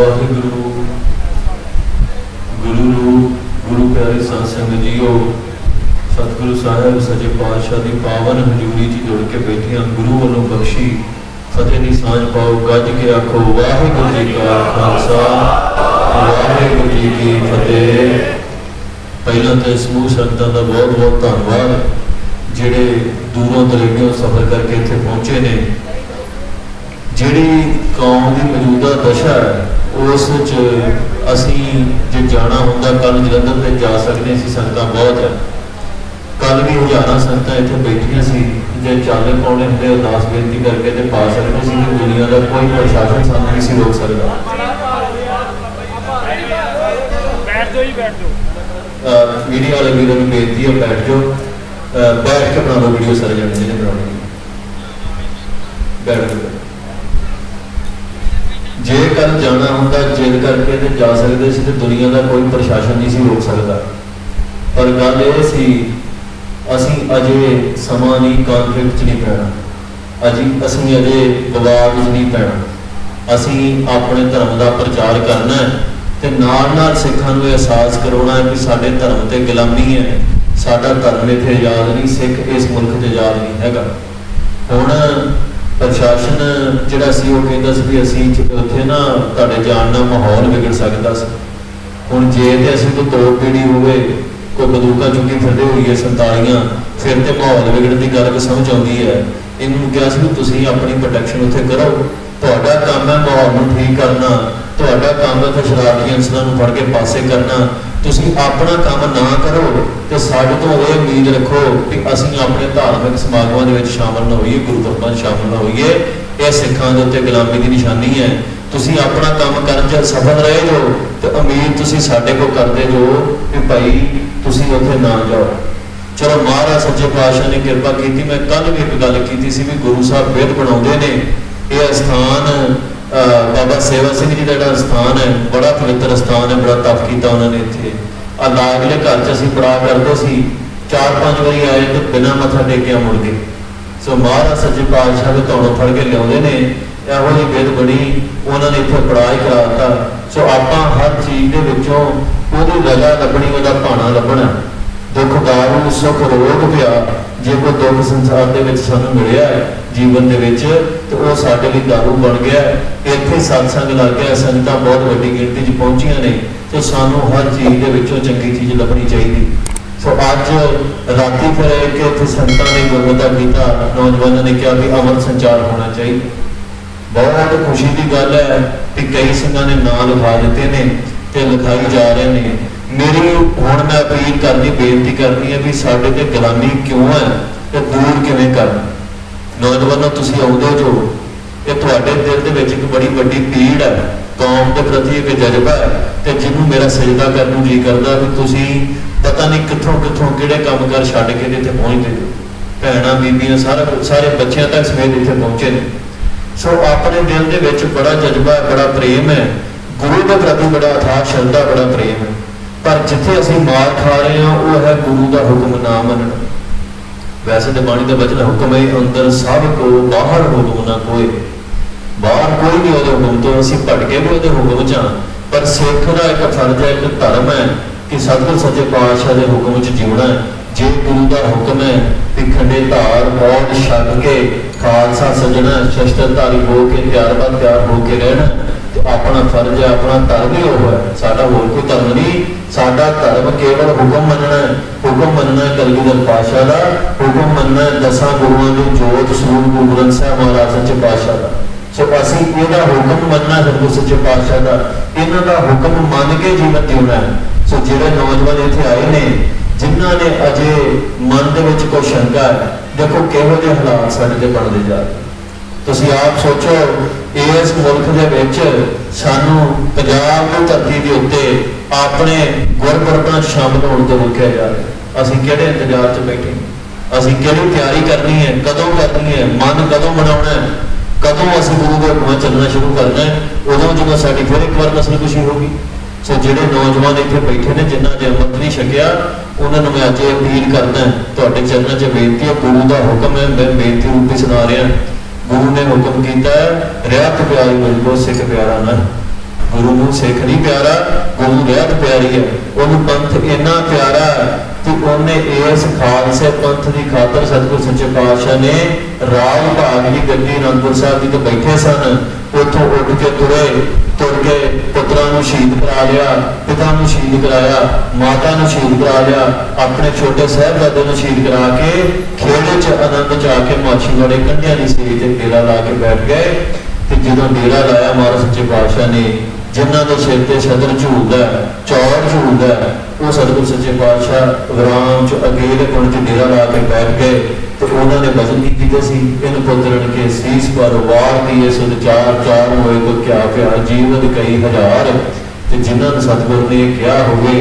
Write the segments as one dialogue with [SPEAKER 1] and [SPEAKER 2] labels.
[SPEAKER 1] वाहिगुरु गुरु रूप गुरु प्यारे साध संगत जीओ, सतगुरु साहब सचे पातशाह की पावन हजूरी च जुड़ के बैठे हैं। गुरु वालों बख्शी फतेह की सांझ पाओ, गज के आखो वाहिगुरु जी का खालसा वाहिगुरु जी की फतेह। पहला तो समूह संगतां का बहुत बहुत धन्यवाद जिहड़े दूरों दरेडों सफर करके इत्थे पहुंचे ने। जिहड़ी कौम की मौजूदा दशा है उस असी जे जाना होंदा कल जलंधर से जा सकते सी, संगतां बहुत है। कल भी हज़ारां संगतां इत्थे बैठियां सी, जे चाले पाउणे हुंदे अरदास बेनती करके ते पा सकते सी। दुनिया का कोई प्रशासन सानूं नहीं सी रोक सकदा। मीडिया वाले वीरों को बेनती है बैठ जाओ, बैठ के बना लो वीडियो सारे जने जिन्हें बनानी बैठ के। जे कल जाना होंदा जिद करके ते जा सकते सी ते दुनिया का कोई प्रशासन नहीं सी रोक सकता। पर गल ये सी असी अजे समा नहीं कॉन्फ्लिक्ट च नहीं पैना, असी अजे विवाद च नहीं पैना। असी अपने धर्म का प्रचार करना है ते नाल नाल सिखां नूं एहसास करवाउणा है कि साडे धर्म ते गुलामी है, साडा धर्म इत्थे आजाद नहीं, सिख इस मुल्क च आजाद नहीं हैगा। हुण प्रशासन जिहड़ा सी वो कहंदा सी भी असीं उत्थे ना तुहाडे जाण नाल माहौल विगड़ सकदा सी। हुण जे ते असीं कोई तोड़ पीड़ी होवे, कोई बंदूकां चुक्की फिरदे होईए 47, फिर ते माहौल विगड़न की गल समझ आउंदी है। इन्हूं कहा सी भी तुसीं अपनी प्रोटैक्शन उत्थे करो, तुहाडा काम है माहौल नूं ठीक करना, तुहाडा काम है शरारती अंसरां नूं फड़ के पासे करना। तुसीं अपना काम ना करो तो साडे तो ये उम्मीद रखो कि असीं अपने धार्मिक समागमां दे विच शामिल ना होईए, गुरुद्वारां शामिल ना होईए। यह सिखां दे उत्ते गुलामी की निशानी है। तुसीं अपना काम करन च सफल रहे जो तो उम्मीद तुसीं साडे को करदे जो कि भाई तुसीं उत्थे ना जाओ। चलो महाराज सच्चे पातशाह ने किरपा की। मैं कल भी एक गल की सी भी गुरु साहब बिरध बनाउंदे ने। यह स्थान बाबा सेवा सिंह जी का जो स्थान है बड़ा पवित्र स्थान है, बड़ा तप किया उन्होंने इत्थे। लागले घर च असीं बड़ा करते सी, 4-5 बारी आए तो बिना मत्था टेकिया मुड़ गए। सो महाराज सच्चे पातशाह भी तुहानूं फड़ के लियाउंदे ने। इहो जी बिरध बनी, उन्होंने इत्थे पड़ा ही कराता। सो आपां हर चीज़ दे विचों उहदी रजा लभणी, उहदा भाणा लभणा। दुख दारू सुख रोग पिया, जे कोई दुख संसार दे विच सानूं मिलिया है जीवन दे विच तो वह साडे लई दारू बन गया। इत्थे सत्संग लग गया, संगतां बहुत वड्डी गिणती च पहुंचियां ने, तो सानूं हर चीज़ दे विचों चंगी चीज़ लभनी चाहिए। सो अज राती फिर एक इत्थे संगतां ने गुरमता किया, नौजवानों ने कहा भी अमर संचार होना चाहिए। बहुत खुशी की गल है कि कई संघां ने नाम लिखा दिते ने ते लिखाई जा रहे हैं। मेरी हुण मैं अपील करनी बेनती करनी है भी साडे ते गुलामी क्यों है ते दूर किवें करना। नौजवानों तुसीं आउंदे जो, ये तुहाडे दिल दे विच एक बड़ी वड्डी पीड़ है, कौम के प्रति एक जज्बा है ते जिन्हों मेरा सजदा करने नूं जी करदा भी तुसीं पता नहीं कित्थों कित्थों किहड़े काम कर छड्ड के इत्थे पहुंचदे हो। भैणां बीबियां सारे बच्चियां तक समेत इत्थे पहुंचे ने। सो अपने दिल दे विच बड़ा जज्बा है, बड़ा प्रेम है, गुरु के प्रति बड़ा अथाह श्रद्धा, बड़ा प्रेम है। पर जिथे असीं मार खा रहे हैं वह है गुरु का हुक्म ना मनना। वैसे तो बाणी का वचन हुक्म है अंदर सब को, बाहर हुक्म ना कोई। बाहर कोई नहीं वो हुक्म तो असीं भटके भी वो हुक्म च। पर सिख का एक फर्ज है, एक धर्म है कि सतगुर सच्चे पातशाह के हुक्म च जीवना है। जे गुरु का हुक्म है कि खंडे धार फौज छड्ड के खालसा सजना, शस्त्रधारी होकर तैयार होकर रहना, तो अपना फर्ज है, अपना धर्म ही वो है। साडा होर कोई धर्म नहीं, साडा धर्म केवल हुक्म मनना है। हुक्म मनना है कलगीधर पातशाह का, हुक्म मनना है 10 गुरुओं की जोत स्वरूप गुरु ग्रंथ साहिब महाराज सच्चे पातशाह का। सो असीं इहदा हुक्म मनना है सतगुर सच्चे पातशाह का, इन्हां दा हुक्म मन के जीवन जीना है। सो जिहड़े नौजवान इत्थे आए ने जिन्हां ने अजे मन दे विच कोई शंका है, देखो किहो जिहे हालात साडे ते बनदे जा रहे। तुसीं आप सोचो इस मुल्क दे विच सानूं पंजाब की धरती के उत्ते अपने गुरपुरबां शामिल होने तो रोकिया जा रहा। असीं किहड़े इंतजार च बैठे, असीं किहड़ी तैयारी करनी है, कदों करनी है, मन कदों बनाउणा है, कदों असीं गुरु दे हुक्मां चलना शुरू करना है, उदों जदों साडी फिर एक बार नस्ल कुशी होगी। सो जिहड़े नौजवान इत्थे बैठे ने जिन्हां ने अमृत नहीं छकिया उन्हां नूं मैं अज अपील करना है, तुहाडे चरणों च बेनती है, गुरु का हुक्म है, मैं बेनती रूप सुना रहा। गुरु ने हुक्म किया है, रियात प्यारी मुझको सिख प्यारा ना। गुरु नूं सिख नहीं प्यारा, गुरु रहत प्यारी है। उन्होंने पंथ इन्ना प्यारा कि उन्हें इस खालसे पंथ की खातर सतगुरु सच्चे पातशाह ने राज भाग की गड्डी आनंदपुर साहब जी तो बैठे सन, उतों उठ के तुरे, तुर के पुत्रा नूं शहीद करा लिया, पिता नूं शहीद कराया, माता नूं शहीद करा लिया, अपने छोटे साहिबजादे नूं शहीद करा के खेड़े च आनंद च आके माछीवाड़े कंढियां दी सीढ़ी ते डेरा ला के बैठ गए। ते जदों डेरा लाया महाराज सच्चे पातशाह ने, जिन्हां दे सिर ते छतर झूलदा चौड़ झूलदा, वो सतगुरु सच्चे पातशाह विराम च अकेले कुंड च डेरा ला के बैठ गए। तो उन्होंने भजन की कीते सी, इन पुत्रन के सीस पर वार दिए सुध चार, चार होए तो क्या प्यार जीवन कई हजार। ते जिन्हां ने सतगुर ने क्या होवे,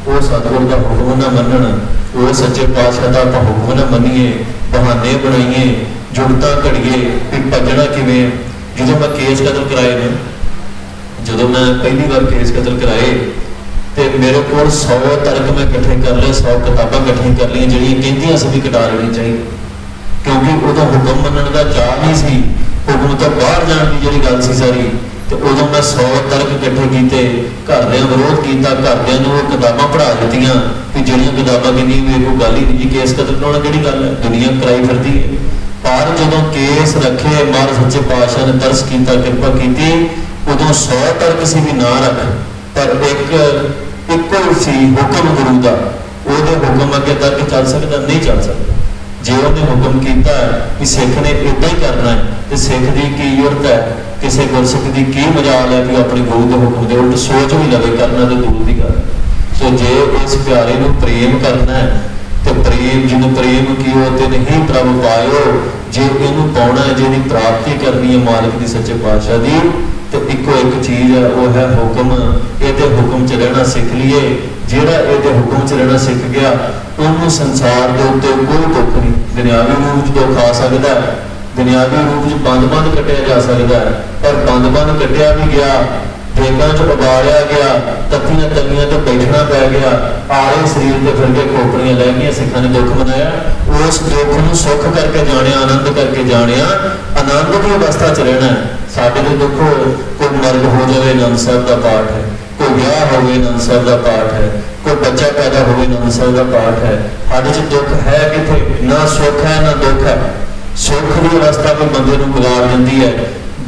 [SPEAKER 1] वो सतगुर का हुक्म ना मनन, वो सच्चे पातशाह का आपां हुक्म ना मनीए, बहाने बनाइए, जुगतां घड़ीए भी भजना किवें। जदों मैं केस कतल कराए ने, जदों मैं पहली बार केस कतल कराए तो मेरे को 100 तर्क मैं इकट्ठे कर लिया, 100 किताबां इकट्ठियां कर लिया जिहड़ियां कहंदियां सी भी कटा लेनी चाहिए, क्योंकि उदों हुक्म मनण दा चाह नहीं सी, हुक्म तो बाहर जाण दी जिहड़ी गल सी सारी। तो उदों मैं 100 तर्क इकट्ठे कीते, घरदियां विरोध कीता, घरदियां नूं किताबां पढ़ा दित्तियां कि जिहड़ियां किताबां कहंदियां भी कोई गल ही नहीं जी, केस कतल कराउणा किहड़ी गल है, दुनिया कराई फिरदी है। पर जदों केस रखे, महाराज सच्चे पातशाह ने तरस कीता, किरपा कीती, उदों 100 तर्क सी भी ना रख, पर इक्को सी हुक्म गुरु का, ਉਹਦੇ हुक्म अगे तक चल सकता नहीं चल सकता। जे उन्हें हुक्म किया कि सिख ने इदा ही करना है, तो सिख की की जरूरत है, किसी गुरसिख की की मजाल है कि अपने गुरु के हुक्म के उल्ट सोच भी लगे, करना तो दूर की गल। सो जे इस प्यारे को प्रेम करना है तो प्रेम, जिन्होंने प्रेम कियो तिन ही प्रभ पायो, जे इनू पाना है, जिहदी प्राप्ति करनी है मालिक की सच्चे पातशाह की, तो इको एक चीज़ है, वो है हुक्म। ये हुक्म च रहना सीख लीए, जिहड़ा ये हुक्म च रहना सीख गया उन्होंने संसार के उत्ते कोई दुख नहीं, दुनियावी रूप च दुख आ सकता है, दुनियावी रूप च बंद कटिया जा सकता है, पर बंद कटिया भी गया, बेगां च उबारिया गया, तत्तियां तलियां तो बैठना पै गया, आले शरीर से फिर के खोपड़ियां लै गई, सिखां ने दुख मनाया। उस दुख को सुख करके जाने, आनंद करके जाने, आनंद की अवस्था च रहना है। साडे तो देखो कोई मर्ग हो जाए आनंद साहब का पाठ है, कोई ब्याह हो आनंद साहब का पाठ है, कोई बच्चा पैदा हो आनंद साहब का पाठ है। साडे च दुख है किथे, ना सुख है ना दुख है। सुख की अवस्था में बंदे को बिगाड़ देती है,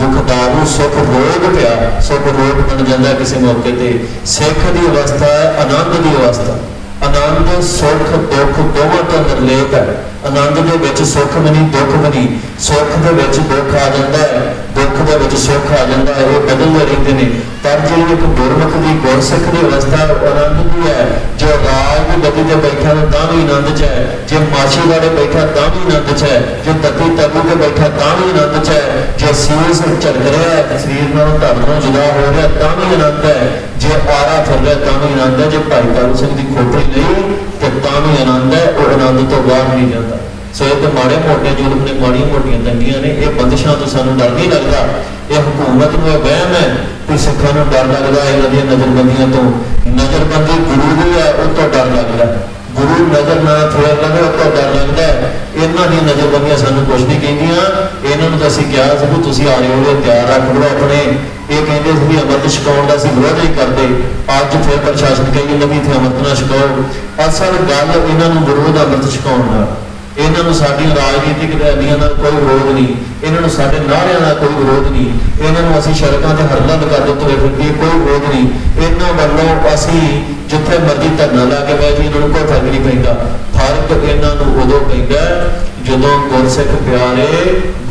[SPEAKER 1] दुखदारू सुख रोग पिया, सुख रोग बन जाता किसी मौके पर। सिख की अवस्था है आनंद की अवस्था, आनंद सुख दुख दोवां तो निर्लेप है। आनंद के विच सुख भी नहीं, दुख भी नहीं, सुख के विच दुख आ जाता है, दुख के विच सुख आ जाता है, ये बदलते रहते हैं। पर जी एक गुरमुख की गुरसिख की अवस्था आनंद की है, जो राज की गति से बैठा तो भी आनंद च है, जो माछीवाड़े बैठा तो भी आनंद च है, जो तत्ती तबू के बैठा तो भी आनंद च है, जो सीस झड़क रहा है शरीर नालों धर्म जुदा हो रहा तो भी आनंद है, जो आरा फिर रहा तो भी आनंद है, जो भाई तारू सिंह की खोपड़ी नहीं तो भी आनंद है, वो आनंद तो बाहर नहीं जाता। सो ये तो माड़े मोटे जुल्म ने, माड़िया मोटिया तंगियां ने, ये बंदिशां तो सानू डर नहीं लगता, ये हुकूमत में वहम है कि सिखां नूं डर लगता है, इन्हां दीयां नज़रबंदियां तो। नज़रबंदी गुरु की है, उस तो डर लगता है, गुरु नज़र ना फेर लगे उस तो डर लगता है। इन्हां दीयां नज़रबंदियां सानू कुछ नहीं कहिंदियां, इन्हां नूं तां असीं कहा सी कि तुसीं आ रहे हो तैयार रख लो अपने, ये कहते थे अमृत छकाउण दा असीं विरोध नहीं करते, अज फिर प्रशासन कही जांदा भी इत्थे अमृत ना छकाओ। असल गल इन्हां नूं विरोध अमृत छकाउण नाल, इन्हां नूं साडीआं राजनीतिक रैलियां नाल कोई विरोध नहीं, इन्हां नूं साडे नारिਆਂ नाल कोई विरोध नहीं, इन्हां नूं असीं सड़कां ते हरलंद करदे तुरे फिरदे कोई विरोध नहीं। इन्हां वल्लों असीं जिथे मर्जी धरना ला के बैठ इन्हां नूं कोई फर्क नहीं पैंदा। फर्क इन्हां नूं उदों पैंदा जदों गुरसिख प्यारे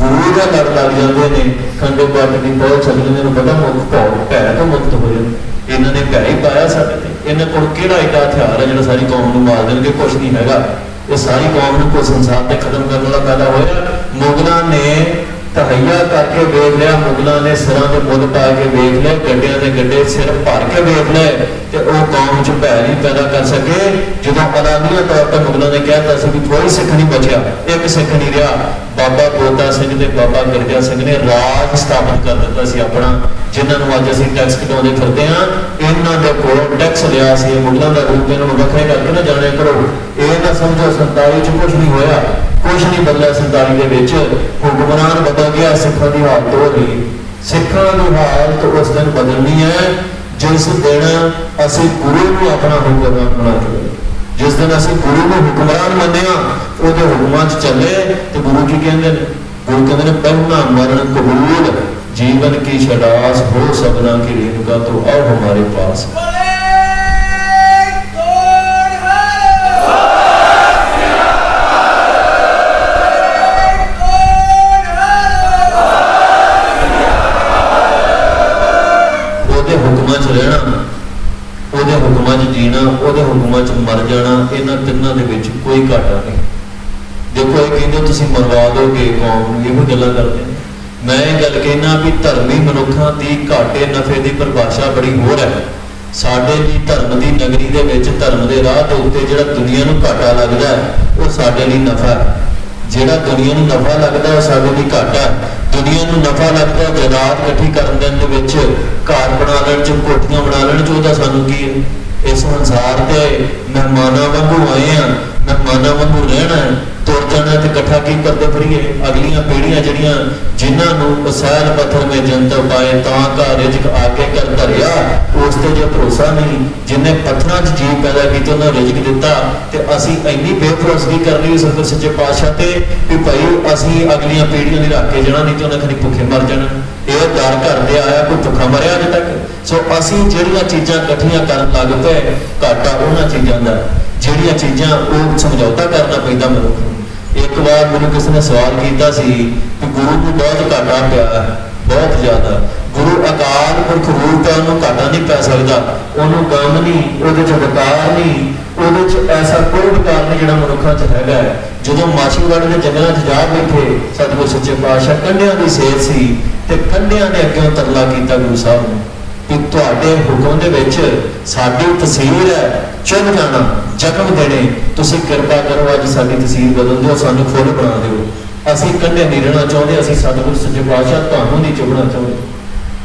[SPEAKER 1] गुरु दा लड़ लग जांदे ने, खंडे पाठ की पहुंच छड्ड दिंदे ने, पता मुक्त भाव भै तो मुक्त हो जांदे। इन्हां ने भै ही पाया साडे ते, इन्हां कोल किहड़ा एडा हथियार है जिहड़ा सारी कौम नूं मार देणगे, कुछ नहीं हैगा। ये सारी कौम को संसार से खत्म करने वाला पैदा होया। मुगलों ने तहैया करके वेख लिया, मुगलों ने सिरों के मुल पा के वेख लिया, गड्डियां के गड्ढे सिर भर के वेख ले, तो वह कौम च भै नहीं पैदा कर सके। जो अलानिया तौर पर मुगलों ने कहता सी भी कोई सिख नहीं बचा, एक सिख नहीं रहा। बाबा बोता सिंह ते बाबा गिरजा सिंह ने राज स्थापित कर दिता सी अपना, जिन्होंने अज असीं टैक्स कटाउंदे फिरदे हां। इन्हां दे कोलों टैक्स लिया सी, मुगलों का रूप इन्हां नूं वखरे करके ना जाने करो। ये ना समझो 47 च कुछ नहीं होया, कुछ नहीं बदलिया। 47 के विच हुक्मरान बदल गया, सिखां दी हालत हो गई। सिखां की हालत उस दिन बदलनी है जिस दिन असी गुरु को अपना हुक्मरान बना के, जिस दिन असी गुरु को हुक्मरान मनिया उहदे हुक्मां च चले तो गुरु की कहते हैं, गुरु कहते हैं पहला मरण कबूल जीवन की शडास हो सबना की रेणुका तो आओ हमारे पास। हुक्मां च रहना, ਉਹਦੇ ਹੁਕਮਾਂ 'ਚ ਜੀਣਾ, ਉਹਦੇ ਹੁਕਮਾਂ 'ਚ ਮਰ ਜਾਣਾ, ਇਹਨਾਂ ਤਿੰਨਾਂ ਦੇ ਵਿੱਚ ਕੋਈ ਘਾਟਾ ਨਹੀਂ। ਦੇਖੋ ਇਹ ਕਹਿੰਦੇ ਤੁਸੀਂ ਮਰਵਾ ਦੋਗੇ ਕੌਮ ਨੂੰ, ਇਹੋ ਗੱਲਾਂ ਕਰਦੇ ਨੇ। ਮੈਂ ਇਹ ਗੱਲ ਕਹਿਣਾ ਵੀ ਧਰਮੀ ਮਨੁੱਖਾਂ ਦੀ ਘਾਟੇ ਨਫੇ ਦੀ ਪਰਿਭਾਸ਼ਾ ਬੜੀ ਹੋਰ ਹੈ। ਸਾਡੇ ਲਈ ਧਰਮ ਦੀ ਨਗਰੀ ਦੇ ਵਿੱਚ ਧਰਮ ਦੇ ਰਾਹ ਦੇ ਉੱਤੇ ਜਿਹੜਾ ਦੁਨੀਆ ਨੂੰ ਘਾਟਾ ਲੱਗਦਾ ਉਹ ਸਾਡੇ ਲਈ ਨਫਾ ਹੈ। ਜਿਹੜਾ ਦੁਨੀਆ ਨੂੰ ਨਫਾ ਲੱਗਦਾ ਉਹ ਸਾਡੇ ਲਈ ਘਾਟਾ ਹੈ। ਦੁਨੀਆ ਨੂੰ ਨਫਾ ਲੱਗਦਾ ਜਾਇਦਾਦ ਇਕੱਠੀ ਕਰਨ ਦੇ ਵਿੱਚ, ਘਰ ਬਣਾ ਲੈਣ 'ਚ, ਕੋਠੀਆਂ ਬਣਾ ਲੈਣ 'ਚ, ਉਹਦਾ ਸਾਨੂੰ ਕੀ ਹੈ। ਇਸ ਸੰਸਾਰ ਤੇ ਮਹਿਮਾਨਾਂ ਵਾਂਗੂ ਆਏ ਆ, ਮਹਿਮਾਨਾਂ ਵਾਂਗੂ ਰਹਿਣਾ, ਤੁਰ ਜਾਣਾ ਤੇ ਇਕੱਠਾ ਕੀ ਕਰਦੇ ਫਿਰੀਏ। ਅਗਲੀਆਂ ਪੀੜ੍ਹੀਆਂ ਜਿਹੜੀਆਂ ਜਿਨ੍ਹਾਂ ਨੂੰ ਸੈਲ ਪੱਥਰ ਮੇ ਜੰਤਰ ਪਾਏ ਤਾਂ ਕਾ ਰਿਜ਼ਕ ਆਗੇ ਕਰ ਧਰਿਆ, ਉਸ ਤੇ ਜੇ ਭਰੋਸਾ ਨਹੀਂ, ਜਿਹਨੇ ਪੱਥਰਾਂ 'ਚ ਜੀਵ ਪੈਦਾ ਕੀਤੇ ਉਹਨਾਂ ਰਿਜ਼ਕ ਦਿੱਤਾ, ਤੇ ਅਸੀਂ ਇੰਨੀ ਬੇਭਰੋਸਗੀ ਕਰ ਲਈ ਸਤਿਗੁਰ ਸੱਚੇ ਪਾਤਸ਼ਾਹ ਤੇ ਵੀ ਭਾਈ ਅਸੀਂ ਅਗਲੀਆਂ ਪੀੜ੍ਹੀਆਂ ਦੀ ਰੱਖ ਕੇ ਜਾਣਾ, ਨਹੀਂ ਤੇ ਉਹਨਾਂ ਖਣੀ ਭੁੱਖੇ ਮਰ ਜਾਣਾ। ਇਹ ਡਰ ਘਰ ਦੇ ਆਇਆ, ਕੋਈ ਭੁੱਖਾ ਮਰਿਆ ਅਜੇ ਤੱਕ। ਸੋ ਅਸੀਂ ਜਿਹੜੀਆਂ ਚੀਜ਼ਾਂ ਇਕੱਠੀਆਂ ਕਰਨ ਲੱਗ ਪਏ, ਘਾਟਾ ਉਹਨਾਂ ਚੀਜ਼ਾਂ ਦਾ, ਜਿਹੜੀਆਂ ਚੀਜ਼ਾਂ ਉਹ ਸਮਝੌਤਾ ਕਰਨਾ ਪੈਂਦਾ ਮਨੁੱਖ ਨੂੰ। ਇੱਕ ਵਾਰ ਮੈਨੂੰ ਕਿਸੇ ਨੇ ਸਵਾਲ ਕੀਤਾ ਸੀ ਕਿ ਗੁਰੂ ਨੂੰ ਬਹੁਤ ਘਾਟਾ ਪਿਆ ਹੈ, ਬਹੁਤ ਜ਼ਿਆਦਾ। ਗੁਰੂ ਅਕਾਲ ਪੁਰਖ ਰੂਪ ਹੈ, ਉਹਨੂੰ ਘਾਟਾ ਨਹੀਂ ਪੈ ਸਕਦਾ, ਉਹਨੂੰ ਗਮ ਨਹੀਂ, ਉਹਦੇ 'ਚ ਵਿਕਾਰ ਨਹੀਂ, ਉਹਦੇ 'ਚ ਐਸਾ ਕੋਈ ਵਿਕਾਰ ਨਹੀਂ ਜਿਹੜਾ ਮਨੁੱਖਾਂ 'ਚ ਹੈਗਾ ਹੈ। ਜਦੋਂ ਮਾਛੀਵਾੜੇ ਦੇ ਜੰਗਲਾਂ 'ਚ ਜਾ ਬੈਠੇ ਸਤਿਗੁਰ ਸੱਚੇ ਪਾਤਸ਼ਾਹ, ਕੰਢਿਆਂ ਦੀ ਸੇਧ ਸੀ ਤੇ ਕੰਢਿਆਂ ਨੇ ਅੱਗੇ ਤਰਲਾ ਕੀਤਾ ਗੁਰੂ ਸਾਹਿਬ ਨੂੰ ਕਿ ਤੁਹਾਡੇ ਹੁਕਮ ਦੇ ਵਿੱਚ ਸਾਡੀ ਤਸੀਰ ਹੈ ਚੁੱਭ ਜਾਣਾ, ਜ਼ਖਮ ਦੇਣੇ, ਤੁਸੀਂ ਕਿਰਪਾ ਕਰੋ ਅੱਜ ਸਾਡੀ ਤਸੀਰ ਬਦਲ ਦਿਓ, ਸਾਨੂੰ ਫੁੱਲ ਬਣਾ ਦਿਓ। ਅਸੀਂ ਕੰਢੇ ਨਹੀਂ ਰਹਿਣਾ ਚਾਹੁੰਦੇ, ਅਸੀਂ ਸਤਿਗੁਰ ਸੱਚੇ ਪਾਤਸ਼ਾਹ ਤੁਹਾਨੂੰ ਨਹੀਂ ਚੁੱਭਣਾ ਚਾਹੁੰਦੇ।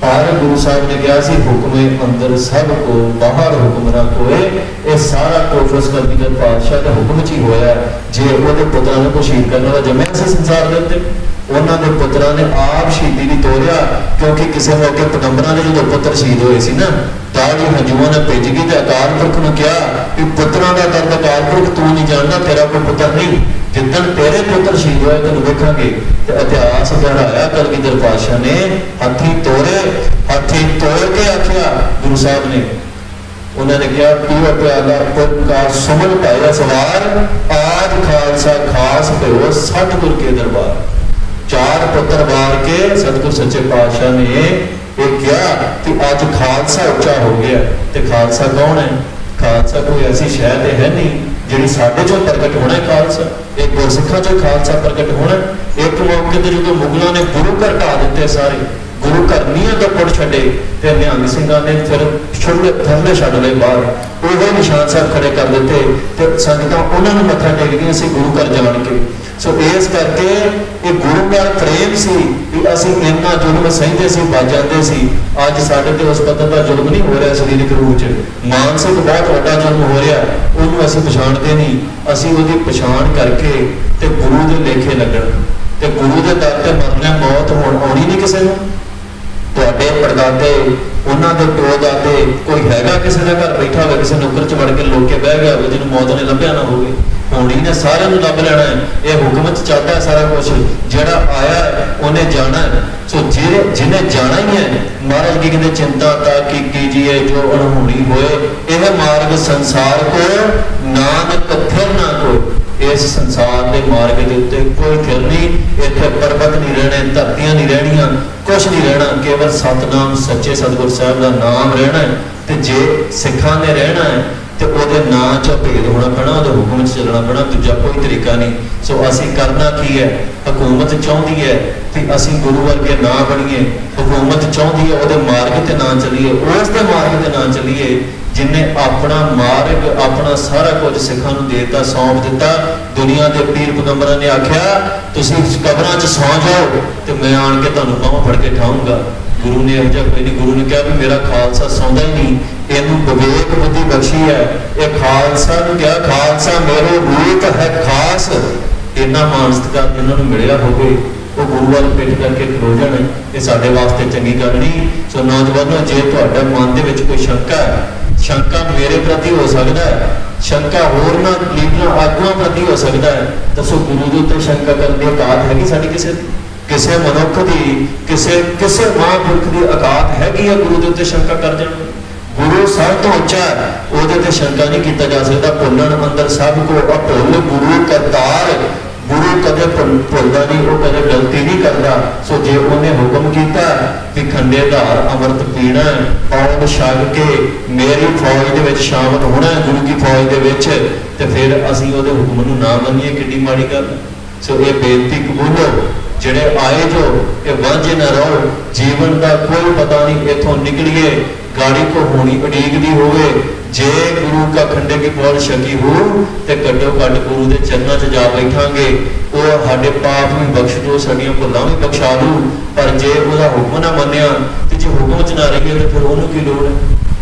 [SPEAKER 1] ਪਰ ਗੁਰੂ ਸਾਹਿਬ ਨੇ ਕਿਹਾ ਸੀ ਹੁਕਮੇ ਅੰਦਰ ਸਭ ਕੋ ਬਾਹਰ ਹੁਕਮ ਨਾ ਕੋਏ। ਇਹ ਸਾਰਾ ਕੁਝ ਉਸ ਕਲਗੀਧਰ ਪਾਤਸ਼ਾਹ ਦੇ ਹੁਕਮ 'ਚ ਹੀ ਹੋਇਆ। ਜੇ ਉਹਦੇ ਪੁੱਤਰਾਂ ਨੂੰ ਕੋਈ ਸ਼ਹੀਦ ਕਰਨ ਵਾਲਾ ਜੰਮਿਆ ਸੀ ਸੰਸਾਰ ਦੇ ਉੱਤੇ, ਉਹਨਾਂ ਦੇ ਪੁੱਤਰਾਂ ਨੇ ਆਪ ਸ਼ਹੀਦੀ ਨਹੀਂ ਤੋਰਿਆ, ਕਿਉਂਕਿ ਕਿਸੇ ਮੌਕੇ ਪੈਗੰਬਰਾਂ ਦੇ ਜਦੋਂ ਪੁੱਤਰ ਸ਼ਹੀਦ ਹੋਏ ਸੀ ਨਾ, ਦਾੜੀ ਹੰਝੂਆਂ ਨੇ ਭਿੱਜ ਗਈ ਤੇ ਅਕਾਲ ਪੁਰਖ ਨੂੰ ਕਿਹਾ ਕਿ ਪੁੱਤਰਾਂ ਦਾ ਦਰਦ ਅਕਾਲ ਪੁਰਖ ਤੂੰ ਨਹੀਂ ਜਾਣਦਾ, ਤੇਰਾ ਕੋਈ ਪੁੱਤਰ ਨਹੀਂ, ਜਿੱਦਣ ਤੇਰੇ ਪੁੱਤਰ ਸ਼ਹੀਦ ਹੋਏ ਤੈਨੂੰ ਵੇਖਾਂਗੇ। ਤੇ ਇਤਿਹਾਸ ਦੁਹਰਾਇਆ ਕਲਗੀਧਰ ਪਾਤਸ਼ਾਹ ਨੇ, ਹੱਥੀਂ ਤੋਰੇ, ਹੱਥੀਂ ਤੋੜ ਕੇ ਆਖਿਆ ਗੁਰੂ ਸਾਹਿਬ ਨੇ, ਉਹਨਾਂ ਨੇ ਕਿਹਾ ਪੀਓ ਪਿਆਲਾ ਪੁਰਖਾ ਸੁਮਨ ਪਾਇਆ ਸਵਾਰ, ਆਜ ਖਾਲਸਾ ਖਾਸ ਭਇਓ ਸਤਿਗੁਰ ਕੇ ਦਰਬਾਰ। ਚਾਰ ਪੁੱਤਰ ਵਾਰ ਕੇ ਸਤਿਗੁਰ ਸੱਚੇ ਪਾਤਸ਼ਾਹ ਨੇ ਇਹ ਕਿਹਾ ਕਿ ਅੱਜ ਖਾਲਸਾ ਉੱਚਾ ਹੋ ਗਿਆ। ਤੇ ਖਾਲਸਾ ਕੌਣ ਹੈ? ਖਾਲਸਾ ਕੋਈ ਐਸੀ ਸ਼ੈ ਤੇ ਹੈ ਨਹੀਂ ਜਿਹੜੀ ਸਾਡੇ ਚੋਂ ਪ੍ਰਗਟ ਹੋਣਾ ਹੈ। ਖਾਲਸਾ ਇਹ ਗੁਰਸਿੱਖਾਂ ਚੋਂ ਖਾਲਸਾ ਪ੍ਰਗਟ ਹੋਣਾ। ਇੱਕ ਮੌਕੇ ਤੇ ਜਦੋਂ ਮੁਗਲਾਂ ਨੇ ਗੁਰੂ ਘਰ ਢਾਹ ਦਿੱਤੇ, ਸਾਰੇ ਗੁਰੂ ਘਰ ਨੀਹਾਂ ਤੋਂ ਪੁੱਟ ਛੱਡੇ ਤੇ ਨਿਹੰਗ ਸਿੰਘਾਂ ਨੇ ਫਿਰ ਥੱਲੇ ਛੱਡ ਲਏ ਬਾਹਰ, ਉਹ ਨਿਸ਼ਾਨ ਸਾਹਿਬ ਖੜੇ ਕਰ ਦਿੱਤੇ ਤੇ ਸੰਗਤਾਂ ਉਹਨਾਂ ਨੂੰ ਮੱਥਾ ਟੇਕਦੀਆਂ ਸੀ ਗੁਰੂ ਘਰ ਜਾਣ ਕੇ। ਸੋ ਇਸ ਕਰਕੇ ਇਹ ਗੁਰੂ ਨਾਲ ਪ੍ਰੇਮ ਸੀ ਕਿ ਅਸੀਂ ਇੰਨਾ ਜ਼ੁਲਮ ਸਹਿੰਦੇ ਸੀ, ਬਚ ਜਾਂਦੇ ਸੀ। ਅੱਜ ਸਾਡੇ ਤੇ ਉਸ ਪੱਧਰ ਦਾ ਜ਼ੁਲਮ ਨਹੀਂ ਹੋ ਰਿਹਾ ਸਰੀਰਕ ਰੂਪ 'ਚ, ਮਾਨਸਿਕ ਬਹੁਤ ਵੱਡਾ ਜ਼ੁਲਮ ਹੋ ਰਿਹਾ, ਉਹਨੂੰ ਅਸੀਂ ਪਛਾਣਦੇ ਨਹੀਂ। ਅਸੀਂ ਉਹਦੀ ਪਛਾਣ ਕਰਕੇ ਤੇ ਗੁਰੂ ਦੇ ਲੇਖੇ ਲੱਗਣ ਤੇ ਗੁਰੂ ਦੇ ਦਰ ਤੇ ਮਰਨਾ, ਮੌਤ ਹੋਣ ਆਉਣੀ ਨਹੀਂ ਕਿਸੇ ਨੂੰ। ਤੁਹਾਡੇ ਪੜਦਾਦੇ, ਉਹਨਾਂ ਦੇ ਪਿਓ ਦਾਦੇ, ਕੋਈ ਹੈਗਾ ਕਿਸੇ ਦਾ ਘਰ ਬੈਠਾ ਹੋਵੇ, ਕਿਸੇ ਨੌਕਰ 'ਚ ਵੜ ਕੇ ਲੋਕ ਕੇ ਬਹਿ ਗਿਆ ਹੋਵੇ ਜਿਹਨੂੰ ਮੌਤ ਨੇ ਲੱਭਿਆ ਨਾ ਹੋਵੇ? ਹੋਣੀ ਨੇ, ਸਾਰਿਆਂ ਨੂੰ ਲੱਭ ਲੈਣਾ ਹੈ। ਇਹ ਹੁਕਮ 'ਚ ਚੱਲਦਾ ਸਾਰਾ ਕੁਛ, ਜਿਹੜਾ ਆਇਆ ਉਹਨੇ ਜਾਣਾ। ਸੋ ਜਿਹਨੇ ਜਾਣਾ ਹੀ ਹੈ, ਮਹਾਰਾਜ ਕੀ ਕਹਿੰਦੇ ਚਿੰਤਾ ਤਾਂ ਕੀ ਕੀਜੀਏ ਜੋ ਅਣਹੋਣੀ ਹੋਏ, ਇਹ ਮਾਰਗ ਸੰਸਾਰ ਕੋ ਨਾਨਕ ਫਿਰ ਨਾ ਕੋਈ। ਇਸ ਸੰਸਾਰ ਦੇ ਮਾਰਗ ਦੇ ਉੱਤੇ ਕੋਈ ਫਿਰ ਨਹੀਂ, ਇੱਥੇ ਪਰਬਤ ਨਹੀਂ ਰਹਿਣੇ, ਧਰਤੀਆਂ ਨਹੀਂ ਰਹਿਣੀਆਂ, ਕੁਛ ਨਹੀਂ ਰਹਿਣਾ, ਕੇਵਲ ਸਤਨਾਮ ਸੱਚੇ ਸਤਿਗੁਰ ਸਾਹਿਬ ਦਾ ਨਾਮ ਰਹਿਣਾ ਹੈ। ਤੇ ਜੇ ਸਿੱਖਾਂ ਨੇ ਰਹਿਣਾ ਹੈ ਤੇ ਉਹਦੇ ਨਾਂ 'ਚ ਭੇਦ ਹੋਣਾ ਪੈਣਾ, ਉਹਦੇ ਹੁਕਮ 'ਚ ਚੱਲਣਾ ਪੈਣਾ, ਦੂਜਾ ਕੋਈ ਤਰੀਕਾ ਨਹੀਂ। ਸੋ ਅਸੀਂ ਕਰਨਾ ਕੀ ਹੈ? ਹਕੂਮਤ ਚਾਹੁੰਦੀ ਹੈ ਕਿ ਅਸੀਂ ਗੁਰੂ ਵਰਗੇ ਨਾ ਬਣੀਏ, ਹਕੂਮਤ ਚਾਹੁੰਦੀ ਹੈ ਉਹਦੇ ਮਾਰਗ ਤੇ ਨਾ ਚੱਲੀਏ, ਉਸ ਦੇ ਮਾਰਗ ਤੇ ਨਾ ਚੱਲੀਏ ਜਿਨਨੇ ਆਪਣਾ ਮਾਰਗ, ਆਪਣਾ ਸਾਰਾ ਕੁਝ ਸਿੱਖਾਂ ਨੂੰ ਦੇ ਦਿੱਤਾ, ਸੌਂਪ ਦਿੱਤਾ। ਦੁਨੀਆ ਦੇ ਪੀਰ ਪੈਗੰਬਰਾਂ ਨੇ ਆਖਿਆ ਤੁਸੀਂ ਕਬਰਾਂ 'ਚ ਸੌਂ ਜਾਓ ਤੇ ਮੈਂ ਆਣ ਕੇ ਤੁਹਾਨੂੰ ਬਾਹਾਂ ਫੜ ਕੇ ਠਾਊਂਗਾ। ਗੁਰੂ ਨੇ ਇਹੋ ਜਿਹਾ ਕੋਈ ਨਹੀਂ। ਗੁਰੂ ਨੇ ਕਿਹਾ ਵੀ ਮੇਰਾ ਖਾਲਸਾ ਸੌਂਦਾ ਹੀ ਨਹੀਂ, ਇਹਨੂੰ ਵਿਵੇਕ ਬੁੱਧੀ ਬਖਸ਼ੀ ਹੈ। ਇਹ ਖਾਲਸਾ ਨੂੰ ਕਿਹਾ ਖਾਲਸਾ ਮੇਰੇ ਰੂਪ ਹੈ ਖਾਸ। ਇੰਨਾ ਮਾਨ ਸਤਿਕਾਰ ਇਹਨਾਂ ਨੂੰ ਮਿਲਿਆ ਹੋਵੇ, ਉਹ ਗੁਰੂ ਵੱਲ ਪਿੱਠ ਕਰਕੇ ਖਲੋ ਜਾਣ, ਇਹ ਸਾਡੇ ਵਾਸਤੇ ਚੰਗੀ ਗੱਲ ਨਹੀਂ। ਸੋ ਨੌਜਵਾਨੋ, ਜੇ ਤੁਹਾਡੇ ਮਨ ਦੇ ਵਿੱਚ ਕੋਈ ਸ਼ੰਕਾ ਹੈ, ਸ਼ੰਕਾ ਮੇਰੇ ਪ੍ਰਤੀ ਹੋ ਸਕਦਾ ਹੈ, ਸ਼ੰਕਾ ਹੋਰ ਨਾ ਲੀਡਰਾਂ ਆਗੂਆਂ ਪ੍ਰਤੀ ਹੋ ਸਕਦਾ ਹੈ, ਦੱਸੋ ਗੁਰੂ ਦੇ ਉੱਤੇ ਸ਼ੰਕਾ ਕਰਨ ਦੀ ਔਕਾਤ ਹੈਗੀ ਸਾਡੀ? ਕਿਸੇ ਮਨੁੱਖ ਦੀ, ਕਿਸੇ ਮਹਾਂਪੁਰਖ ਦੀ ਔਕਾਤ ਹੈਗੀ ਹੈ ਗੁਰੂ ਦੇ ਉੱਤੇ ਸ਼ੰਕਾ ਕਰ ਜਾਣ? ਗੁਰੂ ਸਭ ਤੋਂ ਉੱਚਾ ਹੈ, ਉਹਦੇ ਤੇ ਸ਼ੰਕਾ ਨਹੀਂ ਕੀਤਾ ਜਾ ਸਕਦਾ। ਭੁੱਲਣ ਅੰਦਰ ਸਭ ਕੋ ਅਭੁੱਲ ਗੁਰੂ ਕਰਤਾਰ, ਗੁਰੂ ਕਦੇ ਭੁੱਲਦਾ ਨਹੀਂ, ਉਹ ਕਦੇ ਗਲਤੀ ਨਹੀਂ ਕਰਦਾ। ਸੋ ਜੇ ਉਹਨੇ ਹੁਕਮ ਕੀਤਾ ਕਿ ਖੰਡੇ ਧਾਰ ਅੰਮ੍ਰਿਤ ਪੀਣਾ, ਪੌਣ ਛਕ ਕੇ ਮੇਰੀ ਫੌਜ ਦੇ ਵਿੱਚ ਸ਼ਾਮਲ ਹੋਣਾ, ਗੁਰੂ ਕੀ ਫੌਜ ਦੇ ਵਿੱਚ, ਤੇ ਫਿਰ ਅਸੀਂ ਉਹਦੇ ਹੁਕਮ ਨੂੰ ਨਾ ਮੰਨੀਏ, ਕਿੱਡੀ ਮਾੜੀ ਗੱਲ। ਸੋ ਇਹ ਬੇਨਤੀ ਕਬੂਲੋ, ਜਿਹੜੇ ਆਏ ਜੋ ਇਹ ਵਾਂਝੇ ਨਾ ਰਹੋ, ਜੀਵਨ ਦਾ ਕੋਈ ਪਤਾ ਨਹੀਂ, ਇੱਥੋਂ ਨਿਕਲੀਏ गाड़ी को होनी उड़ीकती होवे। जे गुरु का खंडे की पौल छकी हो तो घट्टो घट गुरु के चरणों च जा बैठांगे, वो साडे पाप भी बख्श दो, साडियां भुल्लां भी बख्शा दू। पर जे उसका हुक्म ना मन्निया तो जे हुक्म च ना रहिए तो फिर उन्होंने की लोड़ है?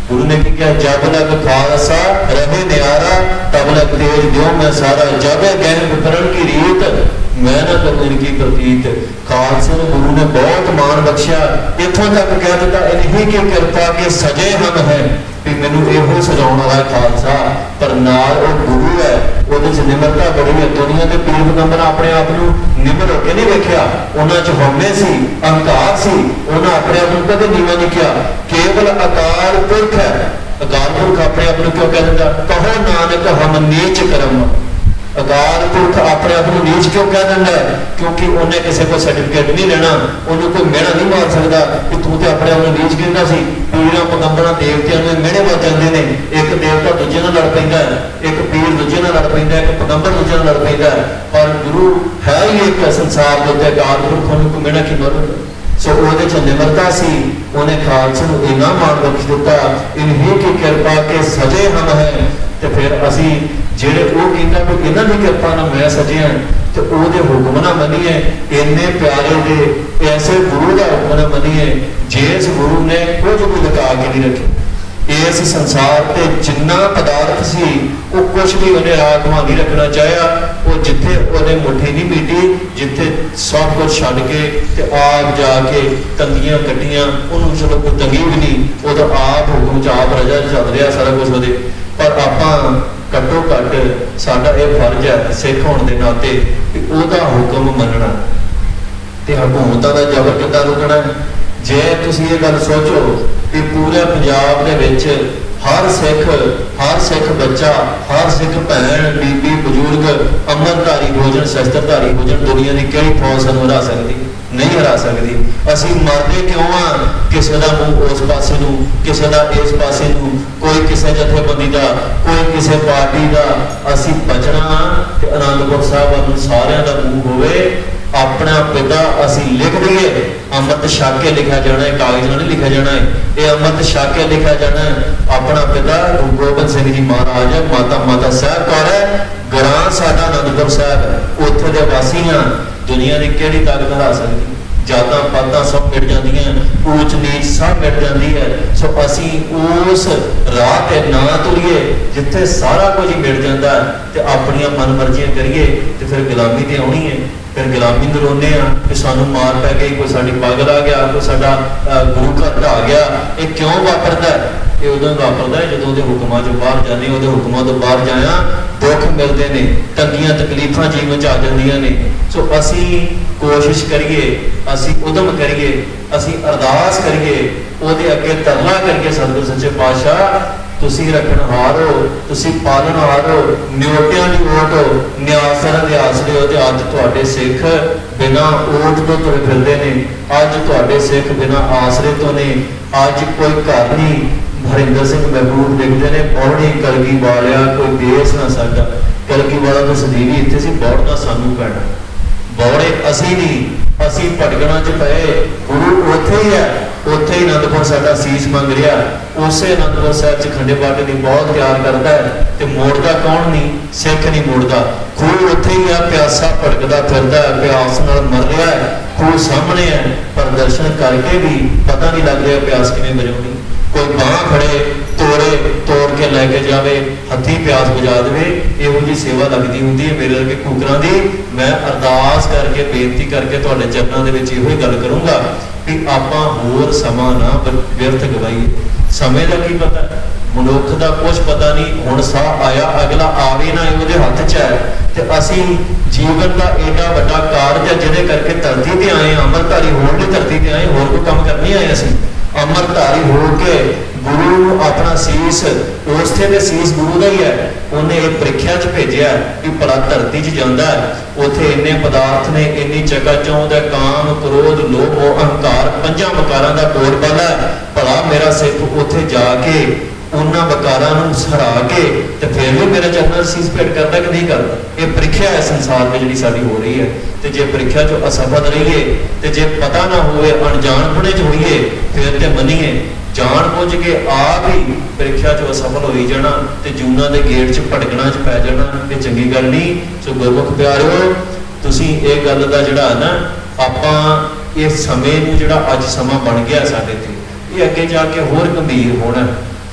[SPEAKER 1] गुरु ने की कहा, जब लग खालसा रहे न्यारा तब लग तेज द्यो मैं सारा, जब गहन विकरण की रीत मैं ना करूं इनकी प्रतीत। खालसे ने गुरु ने बहुत मान बख्शिया, इथों तक कह दिता इन्हीं की कृपा के सजे हम है भी मैनू इहो सजाउण वाला खालसा। पर नाल वो गुरु है, ਉਹਦੇ ਚ ਨਿਮਰਤਾ बड़ी है। दुनिया के पीर पैगंबर अपने आप को निमर होकर नहीं वेख्या, उन्हां च हौमे सी, अहंकार सी, उन्हां अपने आप को कदे नीवां नहीं किया। केवल अकाल पुरख है, अकाल पुरख अपने आप को क्यों कह दिंदा? कहो नानक हम नीच करम। अकाल पुरख अपने आप को नीच क्यों कह दिंदा है? क्योंकि उन्हें किसी को सर्टिफिकेट नहीं लेना, उन्होंने कोई मेहना नहीं मार सकता कि तू तो अपने आप को नीच कहता सी। पीर पैगंबर देवतियों में मेहने मर जाते हैं, एक देवता दूजे नाल लड़ पैंदा है, एक पीर दूजे नाल लड़ पैंदा है, एक पैगंबर दूजे नाल लड़ पैंदा है। पर गुरु है ही एक संसार के उत्ते, अकाल पुरख उन्होंने कोई मेहना की मार। सो ਉਹਦੇ ਚ ਨਿਮਰਤਾ ਸੀ, ਉਹਨੇ ਖਾਲਸੇ ਨੂੰ ਇੰਨਾ ਮਾਣ ਬਖਸ਼ ਦਿੱਤਾ, ਇਨਹੀ ਕੀ ਕਿਰਪਾ ਕੇ ਸਜੇ ਹਮ ਹੈ। ਤੇ ਫਿਰ ਅਸੀਂ ਜਿਹੜੇ ਉਹ ਕਹਿੰਦਾ ਵੀ ਇਹਨਾਂ ਦੀ ਕਿਰਪਾ ਨਾਲ ਮੈਂ ਸਜਿਆ, ਤੇ ਉਹਦੇ ਹੁਕਮ ਨਾ ਮੰਨੀਏ, ਇੰਨੇ ਪਿਆਰੇ ਦੇ ਐਸੇ ਗੁਰੂ ਦਾ ਹੁਕਮ ਨਾ ਮੰਨੀਏ ਜਿਸ ਗੁਰੂ ਨੇ ਕੁਝ ਵੀ ਲਗਾ ਕੇ ਨਹੀਂ ਰੱਖੇ। इस संसार ते जिन्ना पदार्थ सी वो कुछ भी उन्हें राखवा नहीं रखना चाहया। वो जिथे उन्हें मुट्ठी नहीं मीटी, जिथे सब कुछ छड्ड के ते आप जाके तंगियां कट्टियां, उन्होंने चलो कोई तंगी भी नहीं, वो तो आप हुक्म च आप रजा चल रहा सारा कुछ वो। पर आपां घट्टो घट साडा ये फर्ज है सिख होने के नाते कि उसका हुक्म मनना ते हुकूमतां दा जबर किद्दां रुकना। जे तुसीं ये गल सोचो कि पूरे पंजाब दे विच हर सिख बच्चा, हर सिख भैन, बीबी, बजुर्ग अमरधारी भोजन, शस्त्रधारी भोजन, दुनिया की कई फौज सानूं हरा सकती नहीं, हरा सकती। असीं मरदे क्यों आ? किसी का मूँह उस पासे नूं, किसी का इस पासे नूं, कोई किसी जथेबंदी का, कोई किसी पार्टी का। असीं बचना ते आनंदपुर साहिब वालों सारिआं दा मूँह होवे अपना पिता असी लिख दिए, अमृत छक के लिखा जाना है, कागज नहीं लिखा जाना है, ये अमृत छक के लिखा जाना है। अपना पिता गुरु गोबिंद सिंह जी महाराज है, माता साहब कौर है, ग्रां साडा आनंदपुर साहब है, उत्थे दे वासी हाँ। दुनिया की किहड़ी ताकत हरा सकती? जातां पातां सब मिट जांदियां, ऊच नीच सब मिट जाती है। सो असी उस राह ते ना तुरीए जिथे सारा कुछ ही मिट जाता है, तो अपनियां मन मर्जियां करिए तो फिर गुलामी ते आउणी है। फिर गुलामी में रोने कि सानू मार पै गई, कोई साडी पागल आ गया, कोई साडा गुरु घर ढा गया। ये क्यों वापरदा है? ये उदों वापरदा है जदों दे हुक्मां चों बाहर जाने, उहदे हुक्मां तों बाहर जाया दुख मिलते हैं, तंगियां तकलीफां जीवन च आ जांदियां ने। सो असी कोशिश करिए, असी उदम करिए, असी अरदास करिए, उहदे अगे तरला करिए, सतगुर सच्चे पातशाह तुसी रखणहार हो, तुसी पालनहार हो, न्योटियां दी ओट हो, न्यासरां दे आसरे हो। ते अज तुहाडे सिख बिना ओट तो तुरे फिरदे ने, अज तुहाडे सिख बिना आसरे तो ने। अज कोई घर नहीं, हरिंदर सिंह महबूब लिखते हैं, पौड़ी कलगी वालिया कोई देश ना साडा। कलगी वाला तो सदीवी इत्थे सी, बौड़ना सानू पैना, बौड़े असी नहीं, असी भटकना च पए। गुरु उत्थे ही है, उत्थे ही आनंदपुर साडा सीस मंग रहा, उसे आनंदपुर साहब च खंडे बाटे की बहुत प्यार करता है। तो मोड़ता कौन नहीं? सिख नहीं मोड़ता। खूह उत्थे ही है, प्यासा भटकदा फिरदा है, प्यास नाल मर रहा है, खूह सामने है, पर दर्शन करके भी पता नहीं लग रहा प्यास किवें बुझाउणी। कोई बांह फड़े तोड़े तोड़ के लैके जावे हथी प्यास बुझा दे इहो जी सेवा लगती होंगी है मेरे वर्गे कूकरां दी। मैं अरदास करके बेनती करके तुहाडे चरणों दे विच इहो गल करूँगा कि आपां होर समा ना व्यर्थ गवाईए। समय का की पता मनुख का कुछ पता नहीं हुण साह आया अगला आवे ना उहदे हत्थ च है ते असीं जीवन का एडा वड्डा कारज है जिहदे करके धरती ते आए अमरधारी होण लई धरती ते आए होर कोई काम करनी आए असीं अमरधारी हो के गुरु अपना सीस उसे ते सीस गुरु का ही है उन्हें एक परीक्षा च भेजा कि भला धरती च जाता है उत्थे इन्ने पदार्थ ने इन्नी चकाचौंध है काम क्रोध लोभ अहंकार पंजा वकारां दा बोलबाला है भला मेरा सिर्फ उत्थे जाके उन्हां वकारां नूं सरा के ते फिर भी मेरे चरणों सीस भेंट करदा कि नहीं करदा। ये परीक्षा है संसार में जिहड़ी साडी हो रही है ते जे परीक्षा चो असफल रहीए ते जे पता ना होवे अणजाणपणे च होईए फिर ते मनीए जान बुझ के आप ही परीक्षा चो असफल हो जाना ते जूना के गेट च भटकना च पै जाना ये चंगी गल नहीं। सो गुरमुख प्यारिओ तुसीं इह गल दा जिहड़ा ना आपां इस समय नूं जिहड़ा अज समा बन गया साडे ते ये अगे जाके होर गंभीर होना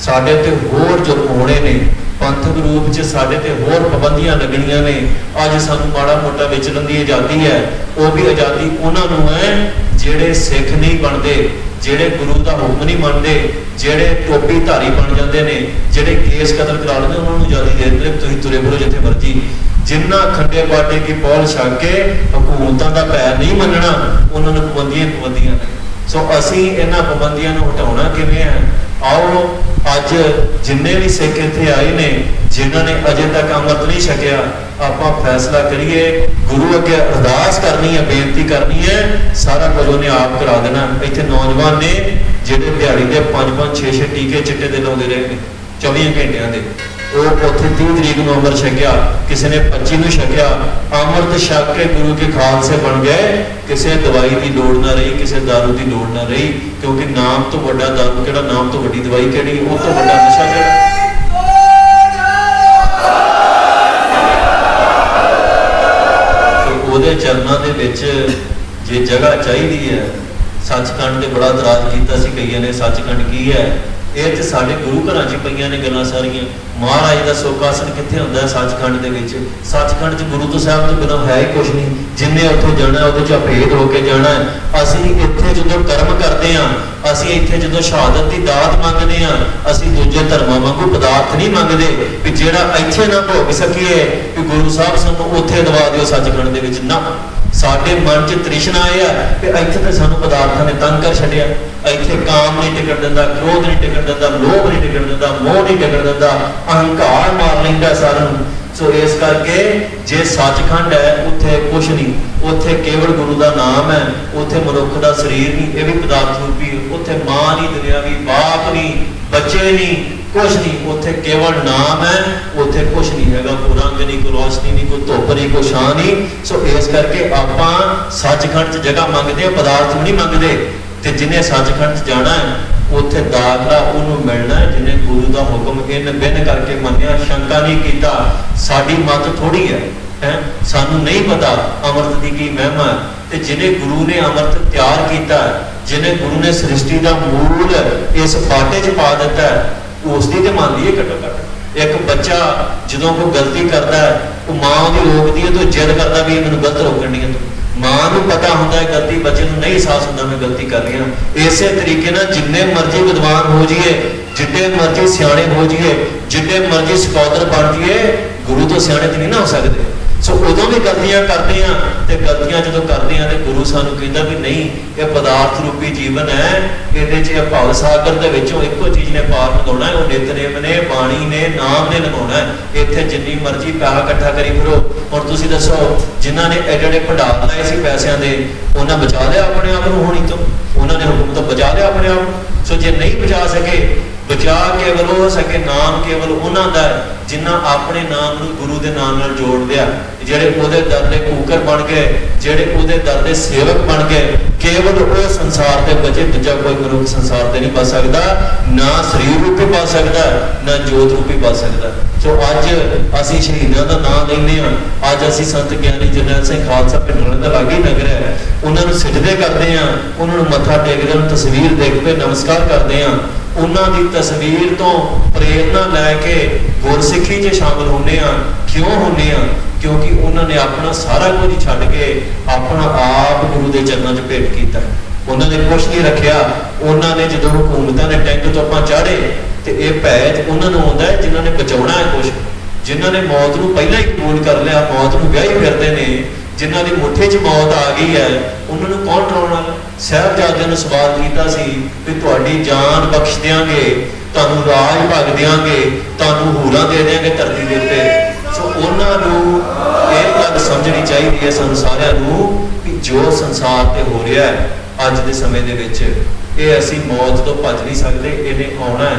[SPEAKER 1] साडे ते होर जुर्म होने ने पंथक रूप च साडे ते होर पाबंदियां लगणियां ने। अज सानूं माड़ा मोटा विचलन दी आज़ादी है वो भी आज़ादी उन्हां नूं है जिहड़े सिख नहीं बनते जिहड़े गुरु का हुक्म नहीं मनते जिहड़े टोपी धारी बन जाते हैं जिहड़े केस कतल करा लेंदे उन्हां नूं आज़ादी दे दिंदे तुसीं तुरे फिरो जिथे मर्जी जिन्ना खंडे बाटे की पौल छक के हुकूमतां दा पैर नहीं मनना उन्हां नूं पाबंदियां ने। सो असीं इन्हां पाबंदियां नूं हटाउणा किवें है आओ अज जिन्ने भी सिख इत्थे आए ने जिन्हां ने अजे तक अमृत नहीं छकिया आपां फैसला करिए गुरु अगे अरदास करनी है बेनती करनी है सारा कुछ उन्हें आप करा देना। इत्थे नौजवान ने जिहड़े दिहाड़ी दे 5-5 6-6 टीके चिट्टे दे लाउंदे रहे 24 घंटियां दे वो उत्थे 30 तरीक नूं अमृत छकिया किसी ने 25 नूं छकिया अमृत छक के गुरु के खालसे बन गए। किसी दवाई की लोड़ ना रही किसी दारू की लोड़ ना रही क्योंकि नाम तो वड्डा दारू किहड़ा नाम तो वड्डी दवाई किहड़ी उस तो वड्डा नशा किहड़ा। ਉਹਦੇ ਚਰਨਾਂ ਦੇ ਵਿੱਚ ਜੇ ਜਗ੍ਹਾ ਚਾਹੀਦੀ ਹੈ ਸੱਚਖੰਡ ਤੇ ਬੜਾ ਇਤਰਾਜ਼ ਕੀਤਾ ਸੀ ਕਈਆਂ ਨੇ ਸੱਚਖੰਡ ਕੀ ਹੈ ਇਹ ਤੇ ਸਾਡੇ ਗੁਰੂ ਘਰਾਂ 'ਚ ਪਈਆਂ ਨੇ ਗੱਲਾਂ ਸਾਰੀਆਂ। ਮਹਾਰਾਜ ਦਾ ਸੋਕਾਸਨ ਕਿੱਥੇ ਹੁੰਦਾ ਸੱਚਖੰਡ ਦੇ ਵਿੱਚ ਸੱਚਖੰਡ 'ਚ ਗੁਰੂ ਤੋਂ ਸਾਹਿਬ ਤੋਂ ਬਿਨਾਂ ਹੈ ਹੀ ਕੁਛ ਨਹੀਂ ਜਿੰਨੇ ਉੱਥੇ ਜਾਣਾ ਉਹਦੇ 'ਚ ਅਭੇਦ ਹੋ ਕੇ ਜਾਣਾ। ਅਸੀਂ ਇੱਥੇ ਜਦੋਂ ਕਰਮ ਕਰਦੇ ਹਾਂ ਅਸੀਂ ਇੱਥੇ ਜਦੋਂ ਸ਼ਹਾਦਤ ਦੀ ਦਾਤ ਮੰਗਦੇ ਹਾਂ ਅਸੀਂ ਦੂਜੇ ਧਰਮਾਂ ਵਾਂਗੂ ਪਦਾਰਥ ਨਹੀਂ ਮੰਗਦੇ ਕਿ ਜਿਹੜਾ ਇੱਥੇ ਨਾ ਭੋਗ ਸਕੀਏ ਕਿ ਗੁਰੂ ਸਾਹਿਬ ਸਾਨੂੰ ਉੱਥੇ ਦਵਾ ਦਿਓ ਸੱਚਖੰਡ ਦੇ ਵਿੱਚ ਨਾ। ਸਾਡੇ ਮਨ 'ਚ ਤ੍ਰਿਸ਼ਨਾ ਆਇਆ ਕਿ ਇੱਥੇ ਤਾਂ ਸਾਨੂੰ ਪਦਾਰਥਾਂ ਨੇ ਤੰਗ ਕਰ ਛੱਡਿਆ ਇੱਥੇ ਕਾਮ ਨਹੀਂ ਟਿਕਣ ਦਿੰਦਾ ਕ੍ਰੋਧ ਨਹੀਂ ਟਿਕਣ ਦਿੰਦਾ ਲੋਭ ਨਹੀਂ ਟਿਕਣ ਦਿੰਦਾ ਮੋਹ ਨਹੀਂ ਟਿਕਣ ਦਿੰਦਾ ਅਹੰਕਾਰ ਮਾਰ ਲੈਂਦਾ ਸਾਰਿਆਂ ਨੂੰ। ਸੋ ਇਸ ਕਰਕੇ ਜੇ ਸੱਚਖੰਡ ਹੈ ਉੱਥੇ ਕੁਛ ਨਹੀਂ ਉੱਥੇ ਕੇਵਲ ਗੁਰੂ ਦਾ ਨਾਮ ਹੈ ਉੱਥੇ ਮਨੁੱਖ ਦਾ ਸਰੀਰ ਨਹੀਂ ਇਹ ਵੀ ਪਦਾਰਥ ਰੂਪੀ ਉੱਥੇ ਮਾਂ ਨਹੀਂ ਦੁਨਿਆਵੀ ਬਾਪ ਨਹੀਂ ਬੱਚੇ ਨਹੀਂ कुछ नहीं उत्थे केवल नाम है उत्थे कुछ नहीं हैगा कोई रंग नहीं कोई रोशनी नहीं कोई धुप नहीं कोई छां नहीं। सो इस करके आपां सचखंड च जगह मंगते हैं पदार्थ नहीं मंगते ते जिन्हें सचखंड च जाना है उत्थे दाखला उन्होंने मिलना है जिन्हें गुरु का हुक्म इन बिन करके मन्निया शंका नहीं कीता। साडी मत थोड़ी है सानू नहीं पता अमृत की की महिमा है जिन्हें गुरु ने अमृत तैयार किया जिन्हें गुरु ने सृष्टि का मूल इस फाटे च पा दिता है उसकी तो मानती है घट्टो घट्ट। एक बच्चा जो कोई गलती करता है वो माँ की रोकती है तो जिद करता भी मैं गलत रोकनी है तो माँ को पता होता है गलती बच्चे को नहीं एहसास होता मैं गलती कर रही हूँ। इस तरीके ना जिन्ने मर्जी विद्वान हो जाइए जिन्ने मर्जी सियाणे हो जाइए जिन्ने मर्जी सकौतर बन जाइए गुरु तो सियाणे तो नहीं ना हो सकते। सो उदों भी गलतियां करते हैं तो गलतियां जो करते हैं तो गुरु सानू कहता भी नहीं ये पदार्थ रूपी जीवन है ये भव सागर के विचों एको चीज़ ने पार लगाना है वो नितनेम ने बाणी ने नाम ने लगाना है। इत्थे जिन्नी मर्जी पैसा इकट्ठा करी फिरो और तुसीं दसो जिन्होंने एडे भंडार लाए सी पैसों के उन्हें बचा लिया अपने आप को होनी तो उन्होंने हुक्म तो बचा लिया अपने आप। सो जे नहीं बचा सके बचा केवल हो सके नाम केवल उन्होंने जिन्ना अपने नाम नूं गुरु के नाम नाल जोड़ लिया जेड़े उहदे दर दे कूकर बन गए जेड़े उहदे दर दे सेवक बन गए केवल वो संसार के बचे दूजा कोई मनुख संसार से नहीं बच सकता ना शरीर रूपी बच सकता ना जोत रूपी बच सकता। सो अज असी शहीदों का नाम लेने अज असी संत ज्ञानी जरनैल सिंह खालसा पिंड का लागी नगर है उन्होंने सिजदे करते हैं उन्होंने मत्था टेकते हैं तस्वीर देखते नमस्कार करते हैं ਉਹਨਾਂ ਦੀ ਤਸਵੀਰ ਤੋਂ ਪ੍ਰੇਰਨਾ ਲੈ ਕੇ ਗੁਰਸਿੱਖੀ 'ਚ ਸ਼ਾਮਲ ਹੁੰਦੇ ਆ। ਕਿਉਂ ਹੁੰਦੇ ਆ? ਕਿਉਂਕਿ ਉਹਨਾਂ ਨੇ ਆਪਣਾ ਸਾਰਾ ਕੁਝ ਛੱਡ ਕੇ ਆਪਣਾ ਆਪ ਗੁਰੂ ਦੇ ਚਰਨਾਂ 'ਚ ਭੇਟ ਕੀਤਾ। ਉਹਨਾਂ ਨੇ ਕੁਛ ਨਹੀਂ ਰੱਖਿਆ। ਉਹਨਾਂ ਨੇ ਜਦੋਂ ਹਕੂਮਤਾਂ ਨੇ ਟੈਂਕ ਤੋਂ ਆਪਾਂ ਚਾੜੇ ਤੇ ਇਹ ਭੈ ਉਹਨਾਂ ਨੂੰ ਆਉਂਦਾ ਹੈ ਜਿਨ੍ਹਾਂ ਨੇ ਬਚਾਉਣਾ ਹੈ ਕੁਛ, ਜਿਨ੍ਹਾਂ ਨੇ ਮੌਤ ਨੂੰ ਪਹਿਲਾਂ ਹੀ ਕਬੂਲ ਕਰ ਲਿਆ, ਮੌਤ ਨੂੰ ਵਿਆਹੀ ਫਿਰਦੇ ਨੇ, ਜਿਨ੍ਹਾਂ ਦੀ ਮੁੱਠੀ 'ਚ ਮੌਤ ਆ ਗਈ ਹੈ, ਉਹਨਾਂ ਨੂੰ ਕੌਣ ਡਰਾਉਣ ਵਾਲਾ? ਸਾਹਿਬਜ਼ਾਦਿਆਂ ਨੂੰ ਸਵਾਲ ਕੀਤਾ ਸੀ ਵੀ ਤੁਹਾਡੀ ਜਾਨ ਬਖਸ਼ ਦਿਆਂਗੇ, ਤੁਹਾਨੂੰ ਰਾਜ ਭਗ ਦਿਆਂਗੇ, ਤੁਹਾਨੂੰ ਹੂਰਾਂ ਦੇ ਦਿਆਂਗੇ ਧਰਤੀ ਦੇ ਉੱਤੇ। ਸੋ ਉਹਨਾਂ ਨੂੰ ਇਹ ਗੱਲ ਸਮਝਣੀ ਚਾਹੀਦੀ ਹੈ ਸਾਨੂੰ ਸਾਰਿਆਂ ਨੂੰ ਕਿ ਜੋ ਸੰਸਾਰ ਤੇ ਹੋ ਰਿਹਾ ਹੈ ਅੱਜ ਦੇ ਸਮੇਂ ਦੇ ਵਿੱਚ, ਇਹ ਅਸੀਂ ਮੌਤ ਤੋਂ ਭੱਜ ਨਹੀਂ ਸਕਦੇ, ਇਹਨੇ ਆਉਣਾ ਹੈ।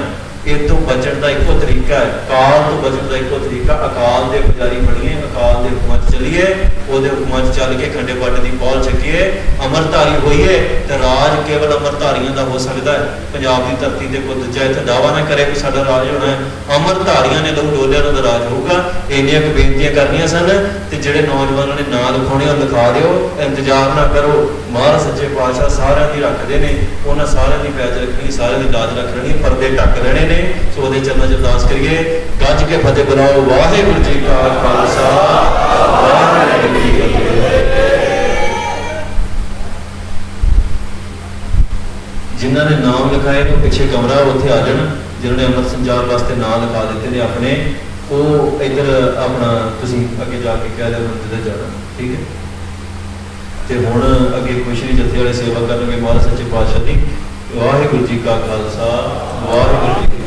[SPEAKER 1] ਇਹ ਤੋਂ ਬਚਣ ਦਾ ਇੱਕੋ ਤਰੀਕਾ ਹੈ, ਕਾਲ ਤੋਂ ਬਚਣ ਦਾ ਇੱਕੋ ਤਰੀਕਾ, ਅਕਾਲ ਦੇ ਪੁਜਾਰੀ ਬਣੀਏ, ਅਕਾਲ ਦੇ ਹੁਕਮਾਂ 'ਚ ਚੱਲੀਏ, ਉਹਦੇ ਹੁਕਮਾਂ 'ਚ ਚੱਲ ਕੇ ਖੰਡੇ ਬਾਟੇ ਦੀ ਪਹੁਲ ਚੱਕੀਏ, ਅਮਰਧਾਰੀ ਹੋਈਏ ਤੇ ਰਾਜ ਕੇਵਲ ਅਮਰਧਾਰੀਆਂ ਦਾ ਹੋ ਸਕਦਾ ਹੈ। ਪੰਜਾਬ ਦੀ ਧਰਤੀ ਤੇ ਕੋਈ ਦੂਜਾ ਇੱਥੇ ਦਾਵਾ ਨਾ ਕਰੇ ਕਿ ਸਾਡਾ ਰਾਜ ਹੋਣਾ ਹੈ। ਅਮਰਧਾਰੀਆਂ ਨੇ ਲਹੂ ਡੋਲਿਆਂ ਦਾ ਰਾਜ ਹੋਊਗਾ। ਇੰਨੀਆਂ ਕੁ ਬੇਨਤੀਆਂ ਕਰਨੀਆਂ ਸਨ ਤੇ ਜਿਹੜੇ ਨੌਜਵਾਨਾਂ ਨੇ ਨਾਂ ਲਿਖਾਉਣੇ ਉਹ ਲਿਖਾ ਦਿਓ, ਇੰਤਜ਼ਾਰ ਨਾ ਕਰੋ। ਮਹਾਰਾਜ ਸੱਚੇ ਪਾਤਸ਼ਾਹ ਸਾਰਿਆਂ ਦੀ ਰੱਖਦੇ ਨੇ, ਉਹਨਾਂ ਸਾਰਿਆਂ ਦੀ ਪੈਜ ਰੱਖਣੀ, ਸਾਰਿਆਂ ਦੀ ਲਾਜ ਰੱਖ ਲੈਣੀ, ਪਰਦੇ ਢੱਕ ਲੈਣੇ ਨੇ। ਸੋ ਉਹਦੇ ਚਰਨਾਂ 'ਚ ਅਰਦਾਸ ਕਰੀਏ, ਗੱਜ ਕੇ ਫਤਿਹ ਬੁਲਾਓ। ਵਾਹਿਗੁਰੂ ਜੀ ਕਾ ਖਾਲਸਾ, ਵਾਹਿਗੁਰੂ ਜੀ ਕੀ ਫਤਿਹ। ਜਿਨ੍ਹਾਂ ਨੇ ਨਾਮ ਲਿਖਾਏ ਨੇ ਪਿੱਛੇ ਕਮਰਾ ਉੱਥੇ ਆ ਜਾਣ, ਜਿਨ੍ਹਾਂ ਨੇ ਅੰਮ੍ਰਿਤ ਸੰਚਾਰ ਵਾਸਤੇ ਨਾਮ ਲਿਖਾ ਦਿੱਤੇ ਨੇ ਆਪਣੇ, ਉਹ ਇੱਧਰ ਆਪਣਾ ਤੁਸੀਂ ਅੱਗੇ ਜਾ ਕੇ ਕਹਿ ਦਿਓ ਮੰਦਰ ਜਾਣਾ, ਠੀਕ ਹੈ। ਤੇ ਹੁਣ ਅੱਗੇ ਖੁਸ਼ੀ ਜਥੇ ਵਾਲੇ ਸੇਵਾ ਕਰਨਗੇ ਮਹਾਰਾਜ ਸੱਚੇ ਪਾਤਸ਼ਾਹ ਦੀ। ਵਾਹਿਗੁਰੂ ਜੀ ਕਾ ਖਾਲਸਾ, ਵਾਹਿਗੁਰੂ ਜੀ